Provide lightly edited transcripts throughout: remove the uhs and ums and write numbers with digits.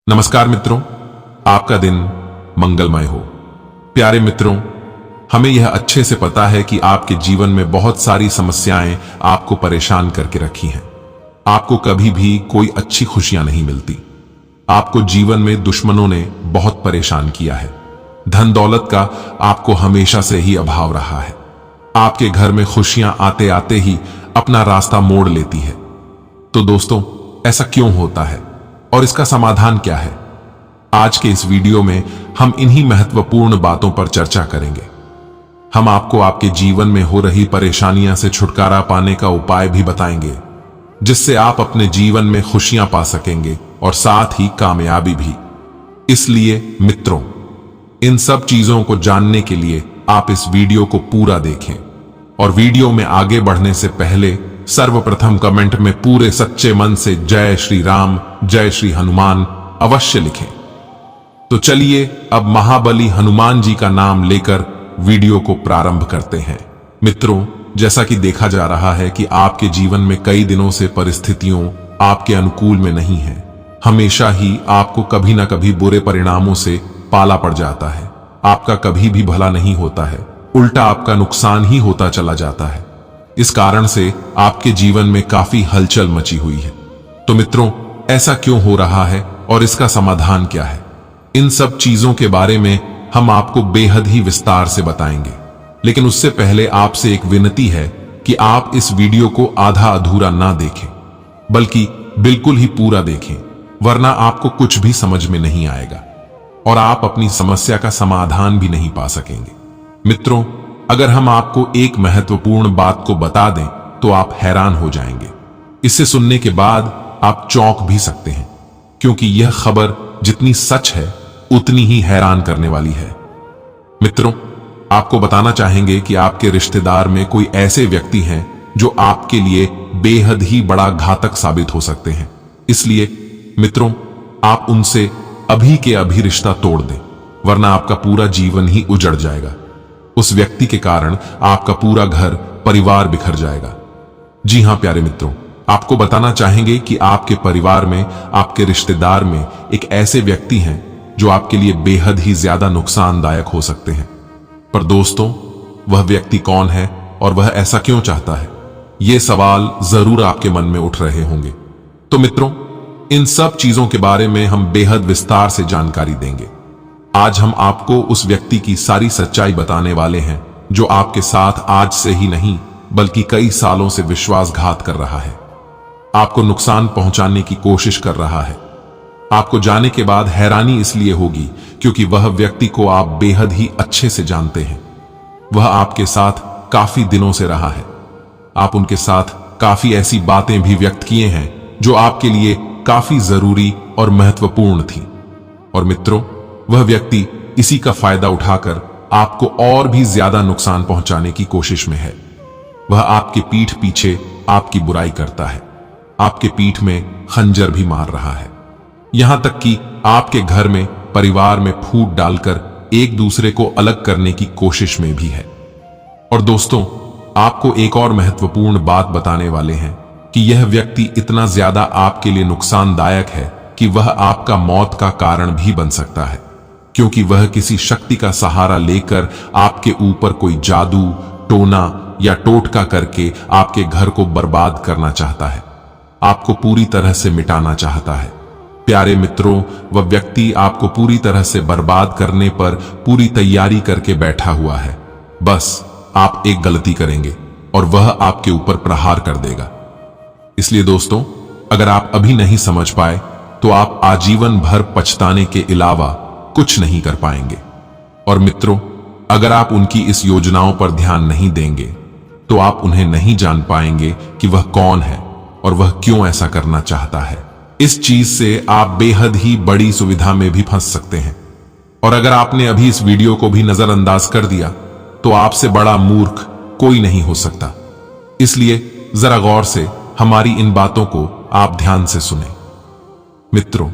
नमस्कार मित्रों, आपका दिन मंगलमय हो। प्यारे मित्रों, हमें यह अच्छे से पता है कि आपके जीवन में बहुत सारी समस्याएं आपको परेशान करके रखी हैं। आपको कभी भी कोई अच्छी खुशियां नहीं मिलती। आपको जीवन में दुश्मनों ने बहुत परेशान किया है। धन दौलत का आपको हमेशा से ही अभाव रहा है। आपके घर में खुशियां आते आते ही अपना रास्ता मोड़ लेती है। तो दोस्तों, ऐसा क्यों होता है और इसका समाधान क्या है? आज के इस वीडियो में हम इन्हीं महत्वपूर्ण बातों पर चर्चा करेंगे। हम आपको आपके जीवन में हो रही परेशानियां से छुटकारा पाने का उपाय भी बताएंगे, जिससे आप अपने जीवन में खुशियां पा सकेंगे और साथ ही कामयाबी भी। इसलिए मित्रों, इन सब चीजों को जानने के लिए आप इस वीडियो को पूरा देखें और वीडियो में आगे बढ़ने से पहले सर्वप्रथम कमेंट में पूरे सच्चे मन से जय श्री राम, जय श्री हनुमान अवश्य लिखें। तो चलिए अब महाबली हनुमान जी का नाम लेकर वीडियो को प्रारंभ करते हैं। मित्रों, जैसा कि देखा जा रहा है कि आपके जीवन में कई दिनों से परिस्थितियों आपके अनुकूल में नहीं है। हमेशा ही आपको कभी ना कभी बुरे परिणामों से पाला पड़ जाता है। आपका कभी भी भला नहीं होता है, उल्टा आपका नुकसान ही होता चला जाता है। इस कारण से आपके जीवन में काफी हलचल मची हुई है। तो मित्रों, ऐसा क्यों हो रहा है और इसका समाधान क्या है? इन सब चीजों के बारे में हम आपको बेहद ही विस्तार से बताएंगे। लेकिन उससे पहले आपसे एक विनती है कि आप इस वीडियो को आधा अधूरा ना देखें, बल्कि बिल्कुल ही पूरा देखें, वरना आपको कुछ भी समझ में नहीं आएगा और आप अपनी समस्या का समाधान भी नहीं पा सकेंगे। मित्रों, अगर हम आपको एक महत्वपूर्ण बात को बता दें तो आप हैरान हो जाएंगे। इसे सुनने के बाद आप चौंक भी सकते हैं, क्योंकि यह खबर जितनी सच है उतनी ही हैरान करने वाली है। मित्रों, आपको बताना चाहेंगे कि आपके रिश्तेदार में कोई ऐसे व्यक्ति हैं जो आपके लिए बेहद ही बड़ा घातक साबित हो सकते हैं। इसलिए मित्रों, आप उनसे अभी के अभी रिश्ता तोड़ दें, वरना आपका पूरा जीवन ही उजड़ जाएगा। उस व्यक्ति के कारण आपका पूरा घर परिवार बिखर जाएगा। जी हां प्यारे मित्रों, आपको बताना चाहेंगे कि आपके परिवार में, आपके रिश्तेदार में एक ऐसे व्यक्ति हैं जो आपके लिए बेहद ही ज्यादा नुकसानदायक हो सकते हैं। पर दोस्तों, वह व्यक्ति कौन है और वह ऐसा क्यों चाहता है? ये सवाल जरूर आपके मन में उठ रहे होंगे। तो मित्रों, इन सब चीजों के बारे में हम बेहद विस्तार से जानकारी देंगे। आज हम आपको उस व्यक्ति की सारी सच्चाई बताने वाले हैं जो आपके साथ आज से ही नहीं बल्कि कई सालों से विश्वासघात कर रहा है, आपको नुकसान पहुंचाने की कोशिश कर रहा है। आपको जाने के बाद हैरानी इसलिए होगी क्योंकि वह व्यक्ति को आप बेहद ही अच्छे से जानते हैं। वह आपके साथ काफी दिनों से रहा है। आप उनके साथ काफी ऐसी बातें भी व्यक्त किए हैं जो आपके लिए काफी जरूरी और महत्वपूर्ण थी। और मित्रों, वह व्यक्ति इसी का फायदा उठाकर आपको और भी ज्यादा नुकसान पहुंचाने की कोशिश में है। वह आपकी पीठ पीछे आपकी बुराई करता है, आपके पीठ में खंजर भी मार रहा है, यहां तक कि आपके घर में, परिवार में फूट डालकर एक दूसरे को अलग करने की कोशिश में भी है। और दोस्तों, आपको एक और महत्वपूर्ण बात बताने वाले हैं कि यह व्यक्ति इतना ज्यादा आपके लिए नुकसानदायक है कि वह आपका मौत का कारण भी बन सकता है, क्योंकि वह किसी शक्ति का सहारा लेकर आपके ऊपर कोई जादू, टोना या टोटका करके आपके घर को बर्बाद करना चाहता है, आपको पूरी तरह से मिटाना चाहता है। प्यारे मित्रों, वह व्यक्ति आपको पूरी तरह से बर्बाद करने पर पूरी तैयारी करके बैठा हुआ है। बस आप एक गलती करेंगे और वह आपके ऊपर प्रहार कर देगा। इसलिए दोस्तों, अगर आप अभी नहीं समझ पाए तो आप आजीवन भर पछताने के अलावा कुछ नहीं कर पाएंगे। और मित्रों, अगर आप उनकी इस योजनाओं पर ध्यान नहीं देंगे तो आप उन्हें नहीं जान पाएंगे कि वह कौन है और वह क्यों ऐसा करना चाहता है। इस चीज से आप बेहद ही बड़ी सुविधा में भी फंस सकते हैं। और अगर आपने अभी इस वीडियो को भी नजरअंदाज कर दिया तो आपसे बड़ा मूर्ख कोई नहीं हो सकता। इसलिए जरा गौर से हमारी इन बातों को आप ध्यान से सुने। मित्रों,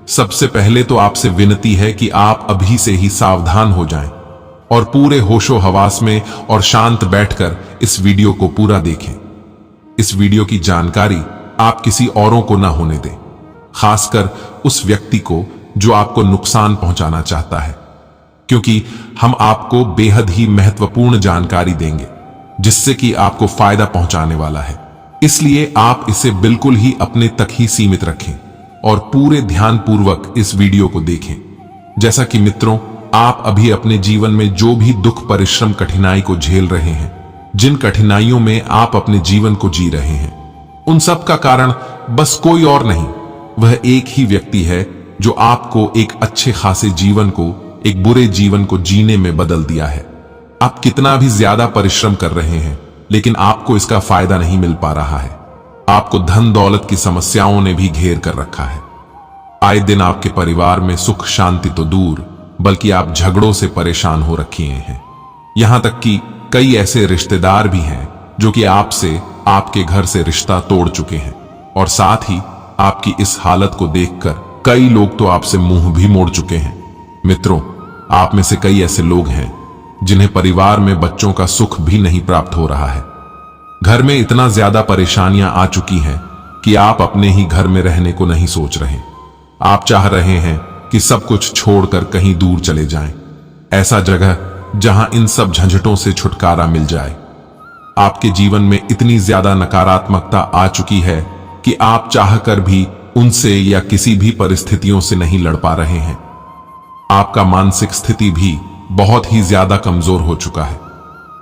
सबसे पहले तो आपसे विनती है कि आप अभी से ही सावधान हो जाएं और पूरे होशो हवास में और शांत बैठकर इस वीडियो को पूरा देखें। इस वीडियो की जानकारी आप किसी औरों को ना होने दें, खासकर उस व्यक्ति को जो आपको नुकसान पहुंचाना चाहता है, क्योंकि हम आपको बेहद ही महत्वपूर्ण जानकारी देंगे जिससे कि आपको फायदा पहुंचाने वाला है। इसलिए आप इसे बिल्कुल ही अपने तक ही सीमित रखें और पूरे ध्यानपूर्वक इस वीडियो को देखें। जैसा कि मित्रों, आप अभी अपने जीवन में जो भी दुख, परिश्रम, कठिनाई को झेल रहे हैं, जिन कठिनाइयों में आप अपने जीवन को जी रहे हैं, उन सब का कारण बस कोई और नहीं, वह एक ही व्यक्ति है जो आपको एक अच्छे खासे जीवन को एक बुरे जीवन को जीने में बदल दिया है। आप कितना भी ज्यादा परिश्रम कर रहे हैं, लेकिन आपको इसका फायदा नहीं मिल पा रहा है। आपको धन दौलत की समस्याओं ने भी घेर कर रखा है। आए दिन आपके परिवार में सुख शांति तो दूर, बल्कि आप झगड़ों से परेशान हो रखे हैं। यहां तक कि कई ऐसे रिश्तेदार भी हैं जो कि आपसे, आपके घर से रिश्ता तोड़ चुके हैं, और साथ ही आपकी इस हालत को देखकर कई लोग तो आपसे मुंह भी मोड़ चुके हैं। मित्रों, आप में से कई ऐसे लोग हैं जिन्हें परिवार में बच्चों का सुख भी नहीं प्राप्त हो रहा है। घर में इतना ज्यादा परेशानियां आ चुकी हैं कि आप अपने ही घर में रहने को नहीं सोच रहे। आप चाह रहे हैं कि सब कुछ छोड़कर कहीं दूर चले जाएं, ऐसा जगह जहां इन सब झंझटों से छुटकारा मिल जाए। आपके जीवन में इतनी ज्यादा नकारात्मकता आ चुकी है कि आप चाहकर भी उनसे या किसी भी परिस्थितियों से नहीं लड़ पा रहे हैं। आपका मानसिक स्थिति भी बहुत ही ज्यादा कमजोर हो चुका है,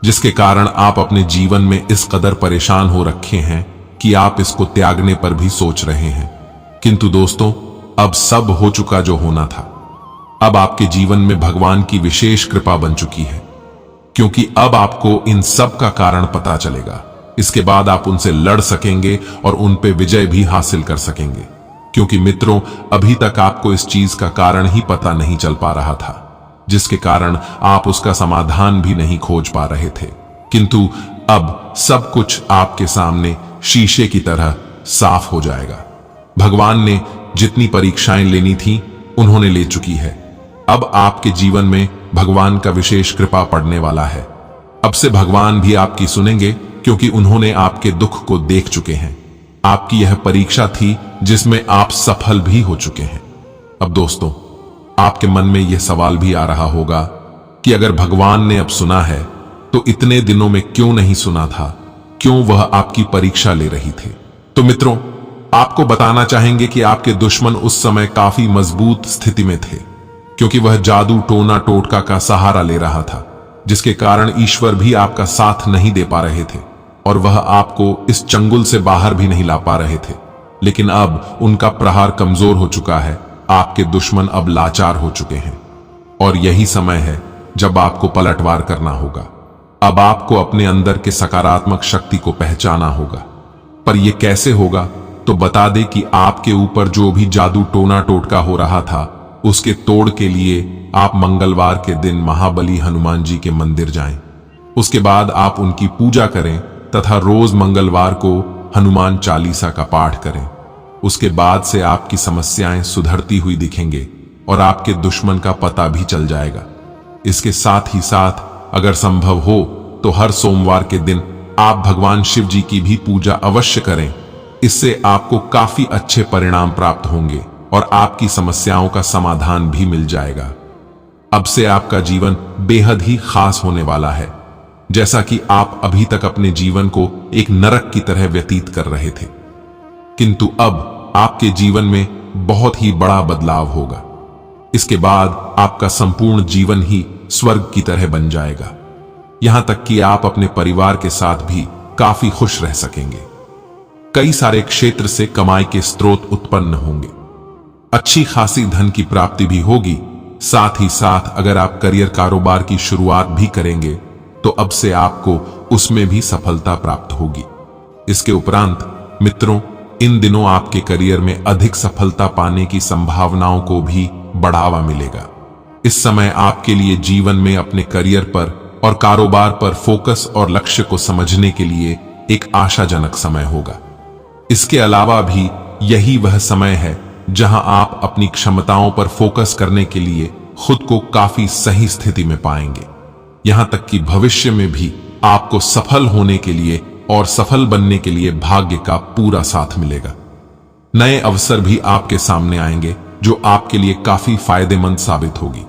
जिसके कारण आप अपने जीवन में इस कदर परेशान हो रखे हैं कि आप इसको त्यागने पर भी सोच रहे हैं। किंतु दोस्तों, अब सब हो चुका जो होना था। अब आपके जीवन में भगवान की विशेष कृपा बन चुकी है, क्योंकि अब आपको इन सब का कारण पता चलेगा। इसके बाद आप उनसे लड़ सकेंगे और उन पे विजय भी हासिल कर सकेंगे। क्योंकि मित्रों, अभी तक आपको इस चीज का कारण ही पता नहीं चल पा रहा था, जिसके कारण आप उसका समाधान भी नहीं खोज पा रहे थे। किंतु अब सब कुछ आपके सामने शीशे की तरह साफ हो जाएगा। भगवान ने जितनी परीक्षाएं लेनी थी, उन्होंने ले चुकी है। अब आपके जीवन में भगवान का विशेष कृपा पड़ने वाला है। अब से भगवान भी आपकी सुनेंगे, क्योंकि उन्होंने आपके दुख को देख चुके हैं। आपकी यह परीक्षा थी जिसमें आप सफल भी हो चुके हैं। अब दोस्तों, आपके मन में यह सवाल भी आ रहा होगा कि अगर भगवान ने अब सुना है तो इतने दिनों में क्यों नहीं सुना था, क्यों वह आपकी परीक्षा ले रही थी। तो मित्रों, आपको बताना चाहेंगे कि आपके दुश्मन उस समय काफी मजबूत स्थिति में थे, क्योंकि वह जादू, टोना टोटका का सहारा ले रहा था, जिसके कारण ईश्वर भी आपका साथ नहीं दे पा रहे थे और वह आपको इस चंगुल से बाहर भी नहीं ला पा रहे थे। लेकिन अब उनका प्रहार कमजोर हो चुका है। आपके दुश्मन अब लाचार हो चुके हैं और यही समय है जब आपको पलटवार करना होगा। अब आपको अपने अंदर के सकारात्मक शक्ति को पहचाना होगा। पर यह कैसे होगा? तो बता दे कि आपके ऊपर जो भी जादू, टोना टोटका हो रहा था, उसके तोड़ के लिए आप मंगलवार के दिन महाबली हनुमान जी के मंदिर जाएं। उसके बाद आप उनकी पूजा करें तथा रोज मंगलवार को हनुमान चालीसा का पाठ करें। उसके बाद से आपकी समस्याएं सुधरती हुई दिखेंगे और आपके दुश्मन का पता भी चल जाएगा। इसके साथ ही साथ अगर संभव हो तो हर सोमवार के दिन आप भगवान शिव जी की भी पूजा अवश्य करें। इससे आपको काफी अच्छे परिणाम प्राप्त होंगे और आपकी समस्याओं का समाधान भी मिल जाएगा। अब से आपका जीवन बेहद ही खास होने वाला है। जैसा कि आप अभी तक अपने जीवन को एक नरक की तरह व्यतीत कर रहे थे, किंतु अब आपके जीवन में बहुत ही बड़ा बदलाव होगा। इसके बाद आपका संपूर्ण जीवन ही स्वर्ग की तरह बन जाएगा। यहां तक कि आप अपने परिवार के साथ भी काफी खुश रह सकेंगे। कई सारे क्षेत्र से कमाई के स्रोत उत्पन्न होंगे। अच्छी खासी धन की प्राप्ति भी होगी। साथ ही साथ अगर आप करियर, कारोबार की शुरुआत भी करेंगे तो अब से आपको उसमें भी सफलता प्राप्त होगी। इसके उपरांत मित्रों, इन दिनों आपके करियर में अधिक सफलता पाने की संभावनाओं को भी बढ़ावा मिलेगा। इस समय आपके लिए जीवन में अपने करियर पर और कारोबार पर फोकस और लक्ष्य को समझने के लिए एक आशाजनक समय होगा। इसके अलावा भी यही वह समय है जहां आप अपनी क्षमताओं पर फोकस करने के लिए खुद को काफी सही स्थिति में पाएंगे। यहां तक कि भविष्य में भी आपको सफल होने के लिए और सफल बनने के लिए भाग्य का पूरा साथ मिलेगा। नए अवसर भी आपके सामने आएंगे जो आपके लिए काफी फायदेमंद साबित होगी।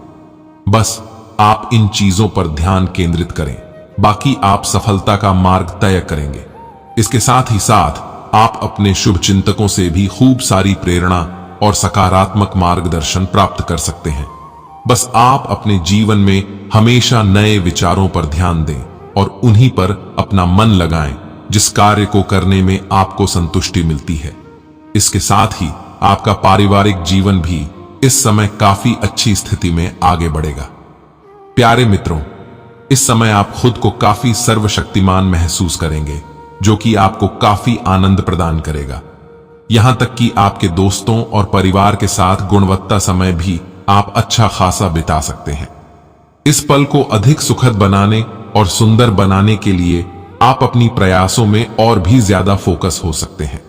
बस आप इन चीजों पर ध्यान केंद्रित करें, बाकी आप सफलता का मार्ग तय करेंगे। इसके साथ ही साथ आप अपने शुभ चिंतकों से भी खूब सारी प्रेरणा और सकारात्मक मार्गदर्शन प्राप्त कर सकते हैं। बस आप अपने जीवन में हमेशा नए विचारों पर ध्यान दें और उन्हीं पर अपना मन लगाएं, जिस कार्य को करने में आपको संतुष्टि मिलती है। इसके साथ ही आपका पारिवारिक जीवन भी इस समय काफी अच्छी स्थिति में आगे बढ़ेगा। प्यारे मित्रों, इस समय आप खुद को काफी सर्वशक्तिमान महसूस करेंगे, जो कि आपको काफी आनंद प्रदान करेगा। यहां तक कि आपके दोस्तों और परिवार के साथ गुणवत्ता समय भी आप अच्छा खासा बिता सकते हैं। इस पल को अधिक सुखद बनाने और सुंदर बनाने के लिए आप अपनी प्रयासों में और भी ज्यादा फोकस हो सकते हैं।